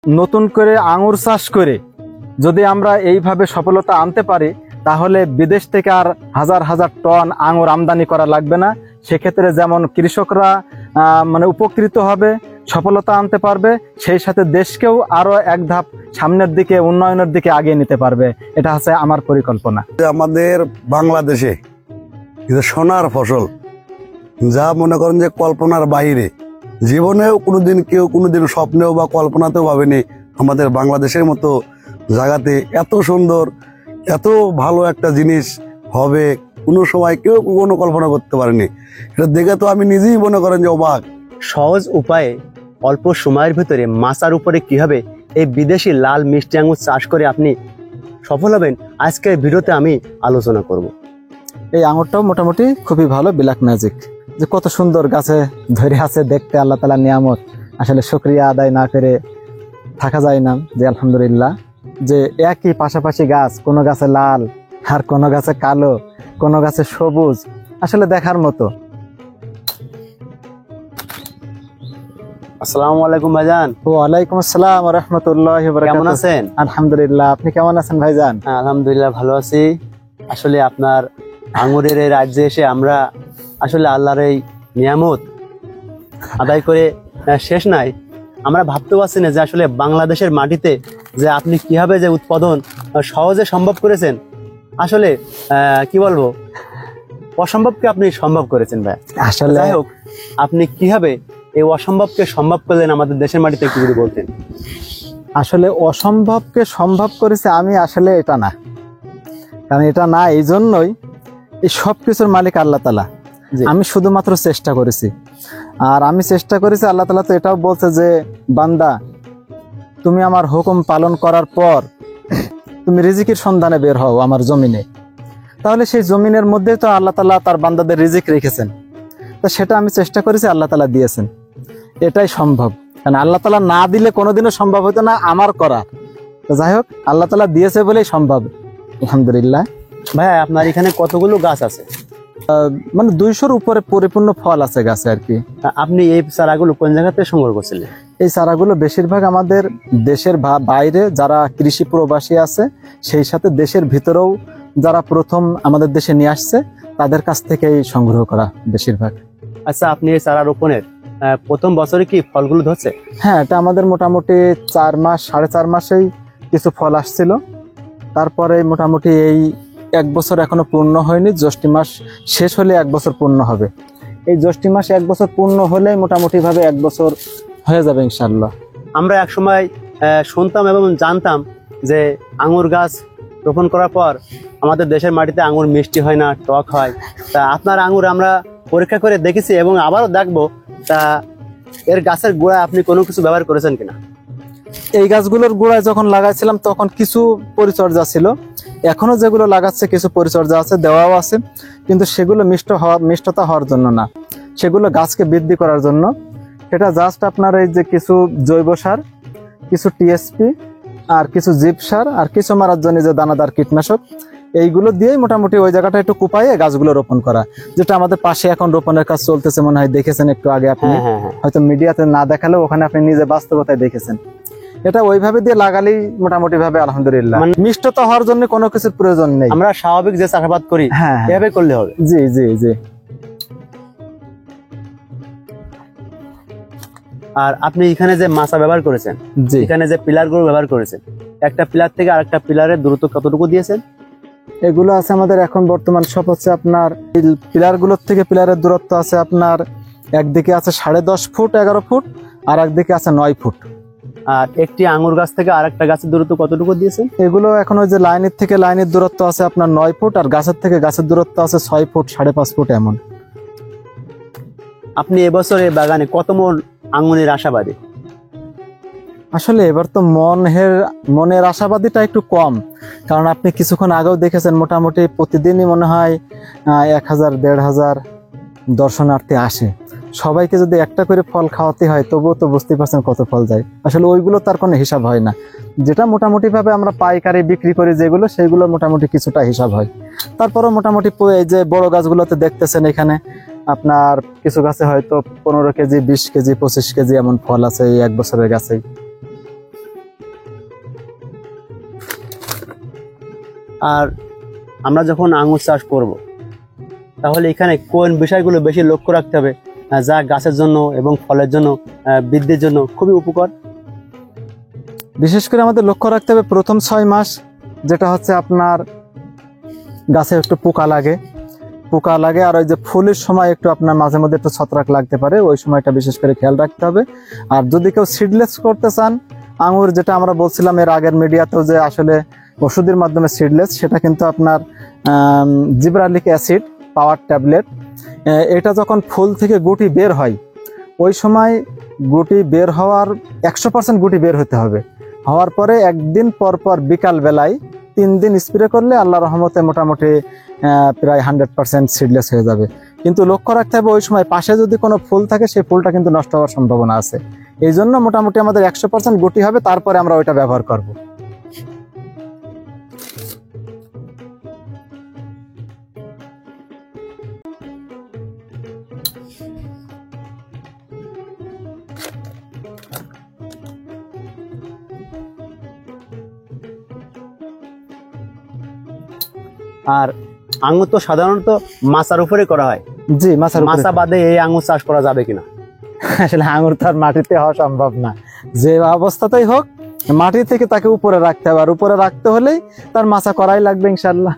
নতুন করে আঙুর চাষ করে যদি আমরা এইভাবে সফলতা আনতে পারি, তাহলে বিদেশ থেকে আর হাজার হাজার টন আঙুর আমদানি করা লাগবে না। সেক্ষেত্রে যেমন কৃষকরা মানে উপকৃত হবে, সফলতা আনতে পারবে, সেই সাথে দেশকেও আরো এক ধাপ সামনের দিকে উন্নয়নের দিকে আগিয়ে নিতে পারবে। এটা হচ্ছে আমার পরিকল্পনা। আমাদের বাংলাদেশে সোনার ফসল, যা মনে করেন যে কল্পনার বাইরে, জীবনেও কোনোদিন কেউ কোনোদিন স্বপ্নেও বা কল্পনাতেও ভাবেনি আমাদের বাংলাদেশের মতো জায়গাতে এত সুন্দর, এত ভালো একটা জিনিস হবে। কোনো সময় কেউ কোনো কল্পনা করতে পারেনি। এটা দেখে তো আমি নিজেই মনে করেন যে অবাক। সহজ উপায়ে অল্প সময়ের ভিতরে মাচার উপরে কিভাবে এই বিদেশি লাল মিষ্টি আঙুর চাষ করে আপনি সফল হবেন, আজকের ভিডিওতে আমি আলোচনা করব। এই আঙুরটাও মোটামুটি খুবই ভালো, ব্ল্যাক ম্যাজিক। যে কত সুন্দর গাছে ধরে আছে, দেখতে আল্লাহ তাআলার নিয়ামত, আসলে শুকরিয়া আদায় না করে থাকা যায় না। যে আলহামদুলিল্লাহ, যে একই পাশাপাশি গাছ, কোনো গাছে লাল আর কোনো গাছে কালো, কোনো গাছে সবুজ, আসলে দেখার মতো। আসসালামু আলাইকুম ভাইজান। ওয়ালাইকুম আসসালাম ওয়া রাহমাতুল্লাহি ওয়া বারাকাতুহু। কেমন আছেন? আলহামদুলিল্লাহ, আপনি কেমন আছেন ভাইজান? হ্যাঁ, আলহামদুলিল্লাহ ভালো আছি। আসলে আপনার আঙুরের এই রাজ্যে এসে আমরা আসলে আল্লাহর এই নিয়ামত আদায় করে শেষ নাই। আমরা ভাবতে পারছি না যে আসলে বাংলাদেশের মাটিতে যে আপনি কিভাবে যে উৎপাদন সহজে সম্ভব করেছেন। আসলে কি বলবো, অসম্ভবকে আপনি সম্ভব করেছেন ভাই। আসলে যাই হোক, আপনি কিভাবে এই অসম্ভবকে সম্ভব করলেন আমাদের দেশের মাটিতে, একটু যদি বলতেন। আসলে অসম্ভবকে সম্ভব করেছে আমি, আসলে এটা না। কারণ এটা না, এই জন্যই এই সব কিছুর মালিক আল্লাহ তাআলা। আমি শুধুমাত্র চেষ্টা করেছি, আর আমি চেষ্টা করেছি, আল্লাহ তাআলা তো এটাও বলছে যে বান্দা, তুমি আমার হুকুম পালন করার পর তুমি রিজিকের সন্ধানে বের হও আমার জমিনে। তাহলে সেই জমিনের মধ্যে তো আল্লাহ তাআলা তার বান্দাদের রিজিক রেখেছেন। তো সেটা আমি চেষ্টা করেছি, আল্লাহ তাআলা দিয়েছেন, এটাই সম্ভব। কারণ আল্লাহ তাআলা না দিলে কোনোদিনও সম্ভব হতো না আমার করা। তো যাই হোক, আল্লাহ তাআলা দিয়েছে বলেই সম্ভব, আলহামদুলিল্লাহ। ভাই, আপনার এখানে কতগুলো গাছ আছে? মানে 200-র উপরে পরিপূর্ণ ফল আছে গাছে আর কি। আপনি এই চারাগুলো কোন জায়গা থেকে সংগ্রহ করছিলেন? এই চারাগুলো বেশিরভাগ আমাদের দেশের বাইরে যারা কৃষি প্রবাসী আছে, সেই সাথে দেশের ভিতরেও যারা প্রথম আমাদের দেশে নিয়ে আসছে, তাদের কাছ থেকেই সংগ্রহ করা বেশিরভাগ। আচ্ছা, আপনি এই চারা রোপণের প্রথম বছরে কি ফলগুলো ধরছে? হ্যাঁ, এটা আমাদের মোটামুটি 4 মাস 4.5 মাসেই কিছু ফল আসছিল। তারপরে মোটামুটি এই 1 বছর এখনো পূর্ণ হয়নি, জ্যৈষ্ঠ মাস শেষ হলে 1 বছর পূর্ণ হবে। এই জ্যৈষ্ঠ মাস 1 বছর পূর্ণ হলে মোটামুটি ভাবে 1 বছর হয়ে যাবে ইনশাআল্লাহ। আমরা এক সময় শুনতাম এবং জানতাম যে আঙুর গাছ রোপণ করার পর আমাদের দেশের মাটিতে আঙুর মিষ্টি হয় না, টক হয়। তা আপনার আঙুর আমরা পরীক্ষা করে দেখেছি এবং আবারও দেখবো। তা এর গাছের গোড়ায় আপনি কোনো কিছু ব্যবহার করেছেন কিনা? এই গাছগুলোর গোড়ায় যখন লাগাইছিলাম তখন কিছু পরিচর্যা ছিল, এখনো যেগুলো লাগাচ্ছে কিছু পরিচর্যা আছে, দেওয়াও আছে, কিন্তু সেগুলো মিষ্টতা হওয়ার জন্য না, সেগুলো গাছকে বৃদ্ধি করার জন্য। সেটা জাস্ট আপনার এই যে কিছু জৈব সার, কিছু টিএসপি, আর কিছু জীব সার, আর কিছু মারার জন্য যে দানাদার কীটনাশক, এইগুলো দিয়েই মোটামুটি ওই জায়গাটা একটু কুপাইয়ে গাছগুলো রোপণ করা। যেটা আমাদের পাশে এখন রোপণের কাজ চলতেছে, মনে হয় দেখেছেন একটু আগে আপনি, হয়তো মিডিয়াতে না দেখালেও ওখানে আপনি নিজে বাস্তবতায় দেখেছেন। এটা ওইভাবে দিয়ে লাগালেই মোটামুটি ভাবে আলহামদুলিল্লাহ মিষ্টতা হওয়ার জন্য কোনো কিছুর প্রয়োজন নেই। আমরা স্বাভাবিক যে চাষাবাদ করি এভাবে করলে হবে। জি জি জি। আর আপনি এখানে যে মাচা ব্যবহার করেছেন, এখানে যে পিলার গুলো ব্যবহার করেছেন, একটা পিলার থেকে আরেকটা পিলারের দূরত্ব কতটুকু দিয়েছেন? এগুলো আছে আমাদের এখন বর্তমান সব হচ্ছে আপনার পিলার গুলোর থেকে পিলারের দূরত্ব আছে আপনার, একদিকে আছে 10.5 ফুট 11 ফুট, আর একদিকে আছে 9 ফুট। আর একটি আঙুর গাছ থেকে আরেকটা গাছের দূরত্ব কতটুকু দিয়েছেন? এগুলো এখন ওই যে লাইনের থেকে লাইনের দূরত্ব আছে আপনার 9 ফুট, আর গাছের থেকে গাছের দূরত্ব আছে 6 ফুট 5.5 ফুট এমন। আপনি এবছর এই বাগানে কত মন আঙুরের আশাবাদী? আসলে এবার তো মনের আশাবাদীটা একটু কম, কারণ আপনি কিছুক্ষণ আগেও দেখেছেন মোটামুটি প্রতিদিনই মনে হয় 1000-1500 দর্শনার্থী আসে। সবাইকে যদি একটা করে ফল খাওয়াতে হয়, তবুও তো বুঝতে পারছেন কত ফল যায়। আসলে ওইগুলো তার কোনো হিসাব হয় না। যেটা মোটামুটি ভাবে আমরা পাইকারি বিক্রি করি যেগুলো, সেইগুলো মোটামুটি কিছুটা হিসাব হয়। তারপরও মোটামুটি এই যে বড় গাছগুলোতে দেখতেছেন এখানে আপনার কিছু গাছে হয়তো 15 কেজি 20 কেজি 25 কেজি এমন ফল আছে এই 1 বছরের গাছেই। আর আমরা যখন আঙুর চাষ করব, তাহলে এখানে কোন বিষয়গুলো বেশি লক্ষ্য রাখতে হবে যা গাছের জন্য এবং ফলের জন্য বৃদ্ধির জন্য খুবই উপকার? বিশেষ করে আমাদের লক্ষ্য রাখতে হবে প্রথম 6 মাস, যেটা হচ্ছে আপনার গাছে একটু পোকা লাগে, আর ওই যে ফুলের সময় একটু আপনার মাঝে মধ্যে একটু ছত্রাক লাগতে পারে, ওই সময়টা বিশেষ করে খেয়াল রাখতে হবে। আর যদি কেউ সিডলেস করতে চান আঙুর, যেটা আমরা বলছিলাম এর আগের মিডিয়াতেও যে আসলে ওষুধের মাধ্যমে সিডলেস, সেটা কিন্তু আপনার জিব্রালিক অ্যাসিড পাওয়ার ট্যাবলেট, এটা যখন ফুল থেকে গুটি বের হয় ওই সময় গুটি বের হওয়ার 100% গুটি বের হতে হবে। হওয়ার পরে একদিন পর পর বিকাল বেলায় 3 দিন স্প্রে করলে আল্লাহ রহমতে মোটামুটি প্রায় 100% সিডলেস হয়ে যাবে। কিন্তু লক্ষ্য রাখতে হবে ওই সময় পাশে যদি কোনো ফুল থাকে সেই ফুলটা কিন্তু নষ্ট হওয়ার সম্ভাবনা আছে। এই জন্য মোটামুটি আমাদের 100% গুটি হবে, তারপরে আমরা ওইটা ব্যবহার করব। আর আঙুর তো সাধারণত মাচার উপরে করা হয়, জি, মাছা বাদে এই আঙুর চাষ করা যাবে কিনা? আসলে আঙুর তো আর মাটিতে হওয়া সম্ভব না, যে অবস্থাতেই হোক মাটি থেকে তাকে উপরে রাখতে হবে, আর উপরে রাখতে হলেই তার মাছা করাই লাগবে ইনশাল্লাহ।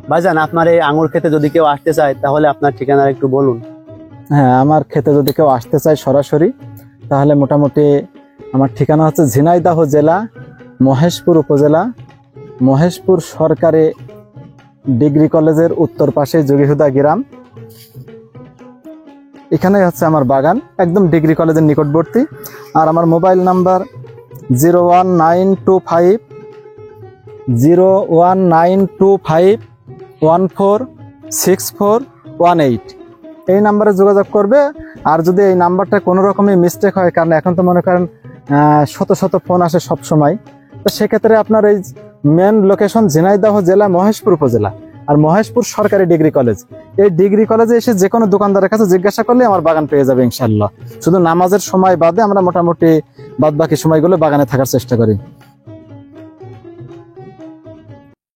ভাইজান, আপনার এই আঙুর খেতে যদি কেউ আসতে চায় তাহলে আপনার ঠিকানা একটু বলুন। হ্যাঁ, আমার খেতে যদি কেউ আসতে চায় সরাসরি, তাহলে মোটামুটি আমার ঠিকানা হচ্ছে ঝিনাইদহ জেলা, মহেশপুর উপজেলা, মহেশপুর সরকারি ডিগ্রি কলেজের উত্তর পাশে যোগীহুদা গ্রাম। এখানেই হচ্ছে আমার বাগান, একদম ডিগ্রি কলেজের নিকটবর্তী। আর আমার মোবাইল নাম্বার 01925146418। এই নাম্বারে যোগাযোগ করবে। আর যদি এই নাম্বারটা কোনো রকমই মিস্টেক হয়, কারণ এখন তো মনে করেন শত শত ফোন আসে সব সময়, তো সেক্ষেত্রে আপনার এই মেন লোকেশন ঝিনাইদহ জেলা, মহেশপুর উপজেলা, আর মহেশপুর সরকারি ডিগ্রি কলেজ। এই ডিগ্রি কলেজে এসে যে কোনো দোকানদারের কাছে জিজ্ঞাসা করলে আমার বাগান পেয়ে যাবে ইনশাল্লাহ। শুধু নামাজের সময় বাদে আমরা মোটামুটি বাদ বাকি সময়গুলো বাগানে থাকার চেষ্টা করি।